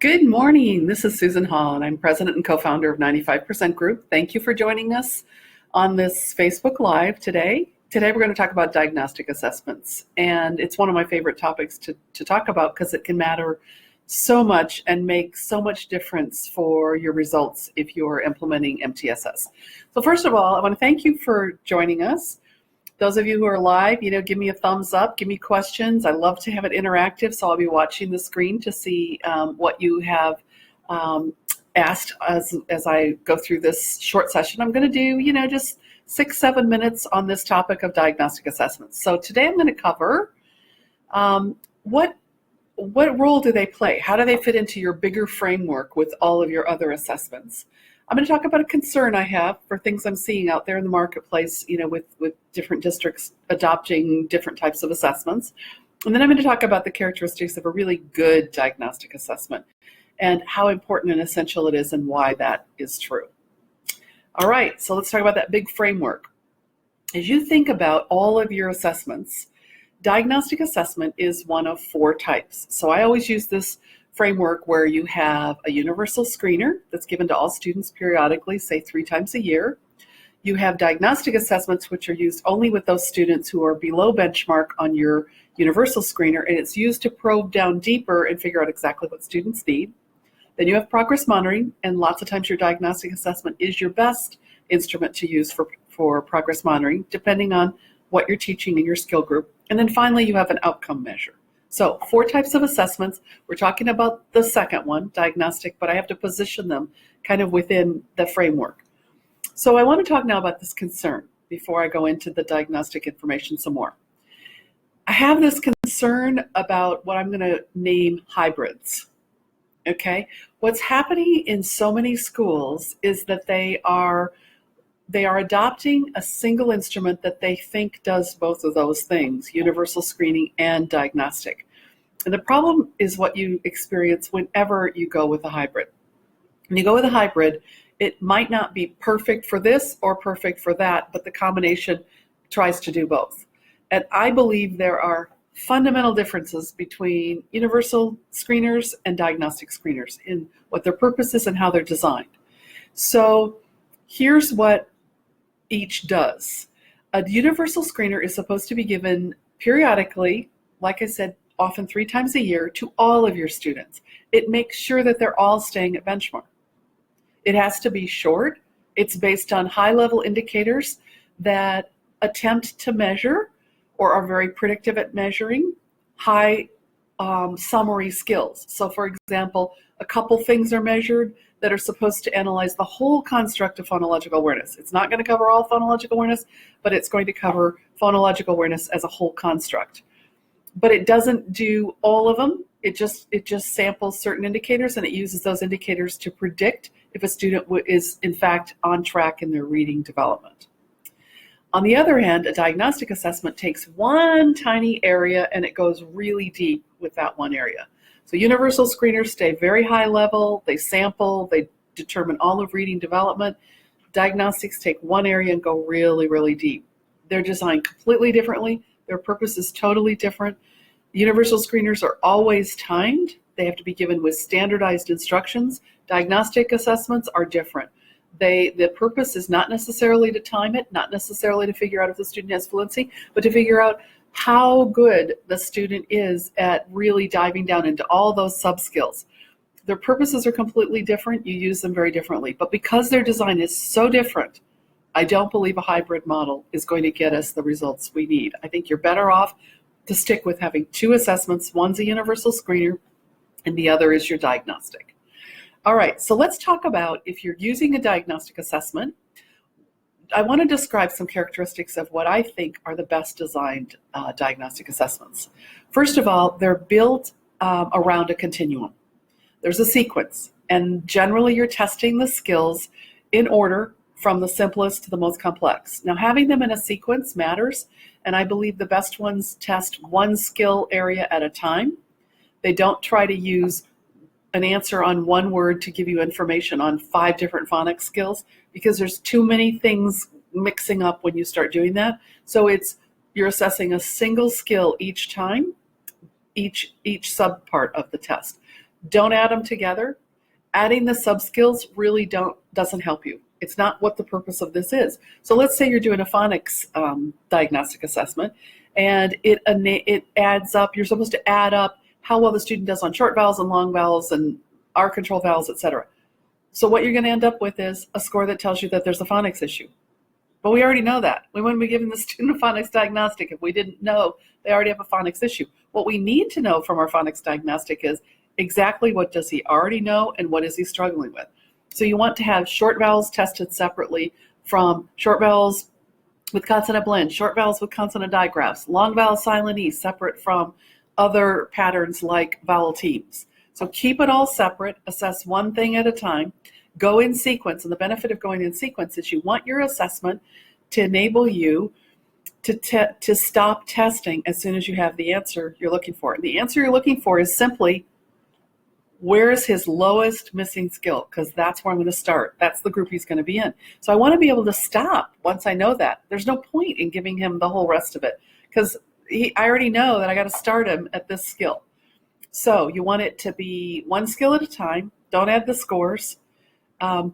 Good morning. This is Susan Hall, and I'm president and co-founder of 95% Group. Thank you for joining us on this Facebook Live today. Today we're going to talk about diagnostic assessments, and it's one of my favorite topics to talk about because it can matter so much and make so much difference for your results if you're implementing MTSS. So first of all, I want to thank you for joining us. Those of you who are live, give me a thumbs up, give me questions. I love to have it interactive, so I'll be watching the screen to see what you have asked as I go through this short session. I'm going to do, just 6-7 minutes on this topic of diagnostic assessments. So today I'm going to cover what role do they play? How do they fit into your bigger framework with all of your other assessments? I'm going to talk about a concern I have for things I'm seeing out there in the marketplace, with different districts adopting different types of assessments. And then I'm going to talk about the characteristics of a really good diagnostic assessment and how important and essential it is and why that is true. All right, so let's talk about that big framework. As you think about all of your assessments, diagnostic assessment is one of 4 types. So I always use this framework where you have a universal screener that's given to all students periodically, say 3 times a year. You have diagnostic assessments, which are used only with those students who are below benchmark on your universal screener, and it's used to probe down deeper and figure out exactly what students need. Then you have progress monitoring, and lots of times your diagnostic assessment is your best instrument to use for progress monitoring, depending on what you're teaching in your skill group. And then finally, you have an outcome measure. So 4 types of assessments. We're talking about the second one, diagnostic, but I have to position them kind of within the framework. So I want to talk now about this concern before I go into the diagnostic information some more. I have this concern about what I'm going to name hybrids. Okay? What's happening in so many schools is that they are adopting a single instrument that they think does both of those things, universal screening and diagnostic. And the problem is what you experience whenever you go with a hybrid. When you go with a hybrid, it might not be perfect for this or perfect for that, but the combination tries to do both. And I believe there are fundamental differences between universal screeners and diagnostic screeners in what their purpose is and how they're designed. So here's what each does. A universal screener is supposed to be given periodically, like I said, often 3 times a year to all of your students. It makes sure that they're all staying at benchmark. It has to be short. It's based on high-level indicators that attempt to measure or are very predictive at measuring high summary skills. So for example, a couple things are measured that are supposed to analyze the whole construct of phonological awareness. It's not going to cover all phonological awareness, but it's going to cover phonological awareness as a whole construct. But it doesn't do all of them. It just samples certain indicators, and it uses those indicators to predict if a student is in fact on track in their reading development. On the other hand, a diagnostic assessment takes one tiny area and it goes really deep with that one area. So universal screeners stay very high level, they sample, they determine all of reading development. Diagnostics take one area and go really, really deep. They're designed completely differently. Their purpose is totally different. Universal screeners are always timed. They have to be given with standardized instructions. Diagnostic assessments are different. The purpose is not necessarily to time it, not necessarily to figure out if the student has fluency, but to figure out how good the student is at really diving down into all those sub-skills. Their purposes are completely different. You use them very differently. But because their design is so different, I don't believe a hybrid model is going to get us the results we need. I think you're better off to stick with having 2 assessments. One's a universal screener and the other is your diagnostic. All right, so let's talk about if you're using a diagnostic assessment. I want to describe some characteristics of what I think are the best designed diagnostic assessments. First of all, they're built around a continuum. There's a sequence, and generally you're testing the skills in order from the simplest to the most complex. Now, having them in a sequence matters, and I believe the best ones test one skill area at a time. They don't try to use an answer on one word to give you information on 5 different phonics skills, because there's too many things mixing up when you start doing that. So you're assessing a single skill each time, each subpart of the test. Don't add them together. Adding the sub-skills really doesn't help you. It's not what the purpose of this is. So let's say you're doing a phonics diagnostic assessment, and it adds up. You're supposed to add up how well the student does on short vowels and long vowels and R control vowels, etc. So what you're going to end up with is a score that tells you that there's a phonics issue. But we already know that. We wouldn't be giving the student a phonics diagnostic if we didn't know they already have a phonics issue. What we need to know from our phonics diagnostic is exactly what does he already know and what is he struggling with. So you want to have short vowels tested separately from short vowels with consonant blend, short vowels with consonant digraphs, long vowel silent E separate from other patterns like vowel teams. So keep it all separate, assess one thing at a time, go in sequence. And the benefit of going in sequence is you want your assessment to enable you to stop testing as soon as you have the answer you're looking for. And the answer you're looking for is simply, where is his lowest missing skill? Because that's where I'm going to start. That's the group he's going to be in. So I want to be able to stop once I know that. There's no point in giving him the whole rest of it, because I already know that I got to start him at this skill. So you want it to be one skill at a time. Don't add the scores.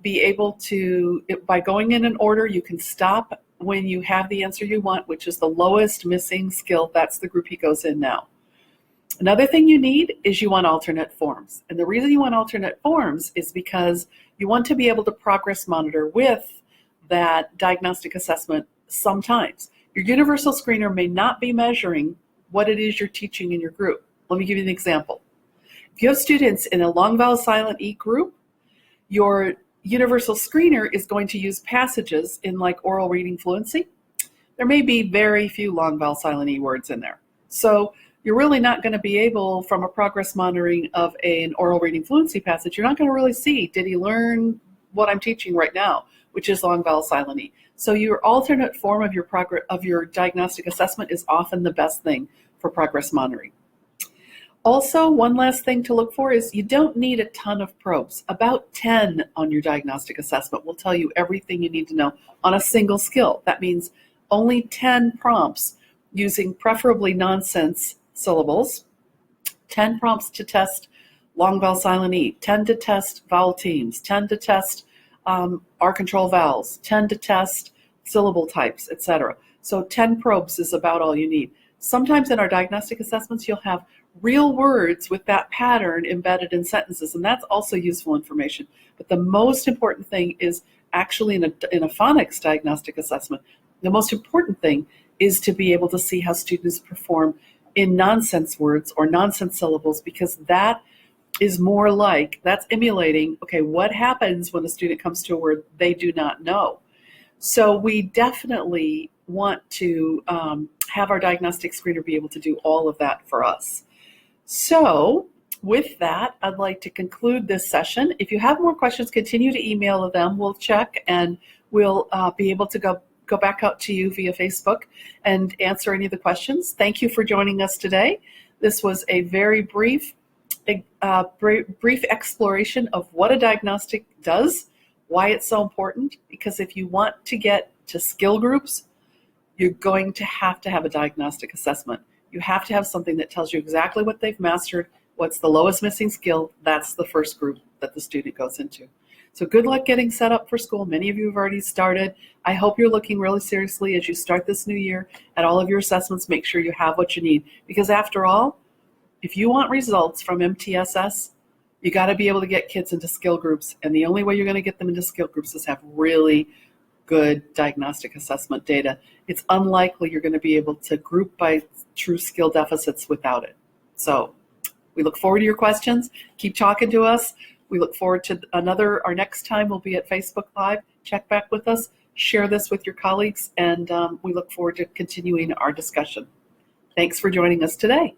Be able to, by going in an order, you can stop when you have the answer you want, which is the lowest missing skill. That's the group he goes in now. Another thing you need is you want alternate forms. And the reason you want alternate forms is because you want to be able to progress monitor with that diagnostic assessment sometimes. Your universal screener may not be measuring what it is you're teaching in your group. Let me give you an example. If you have students in a long vowel silent E group, your universal screener is going to use passages in like oral reading fluency. There may be very few long vowel silent E words in there. So you're really not going to be able, from a progress monitoring of an oral reading fluency passage, you're not going to really see, did he learn what I'm teaching right now, which is long vowel silent E. So your alternate form of your diagnostic assessment is often the best thing for progress monitoring. Also, one last thing to look for is you don't need a ton of probes. About 10 on your diagnostic assessment will tell you everything you need to know on a single skill. That means only 10 prompts using preferably nonsense syllables, 10 prompts to test long vowel silent E, 10 to test vowel teams, 10 to test R control vowels, 10 to test syllable types, etc. So 10 probes is about all you need. Sometimes in our diagnostic assessments, you'll have real words with that pattern embedded in sentences, and that's also useful information. But the most important thing is actually in a phonics diagnostic assessment, the most important thing is to be able to see how students perform in nonsense words or nonsense syllables, because that is more like, that's emulating, okay, what happens when a student comes to a word they do not know. So we definitely want to have our diagnostic screener be able to do all of that for us. So with that, I'd like to conclude this session. If you have more questions, continue to email them. We'll check and we'll be able to go back out to you via Facebook and answer any of the questions. Thank you for joining us today. This was a very brief exploration of what a diagnostic does, why it's so important, because if you want to get to skill groups, you're going to have a diagnostic assessment. You have to have something that tells you exactly what they've mastered, what's the lowest missing skill. That's the first group that the student goes into. So good luck getting set up for school. Many of you have already started. I hope you're looking really seriously as you start this new year at all of your assessments. Make sure you have what you need, because after all, if you want results from MTSS, you got to be able to get kids into skill groups. And the only way you're going to get them into skill groups is have really good diagnostic assessment data. It's unlikely you're going to be able to group by true skill deficits without it. So we look forward to your questions. Keep talking to us. We look forward to our next time will be at Facebook Live. Check back with us, share this with your colleagues, and we look forward to continuing our discussion. Thanks for joining us today.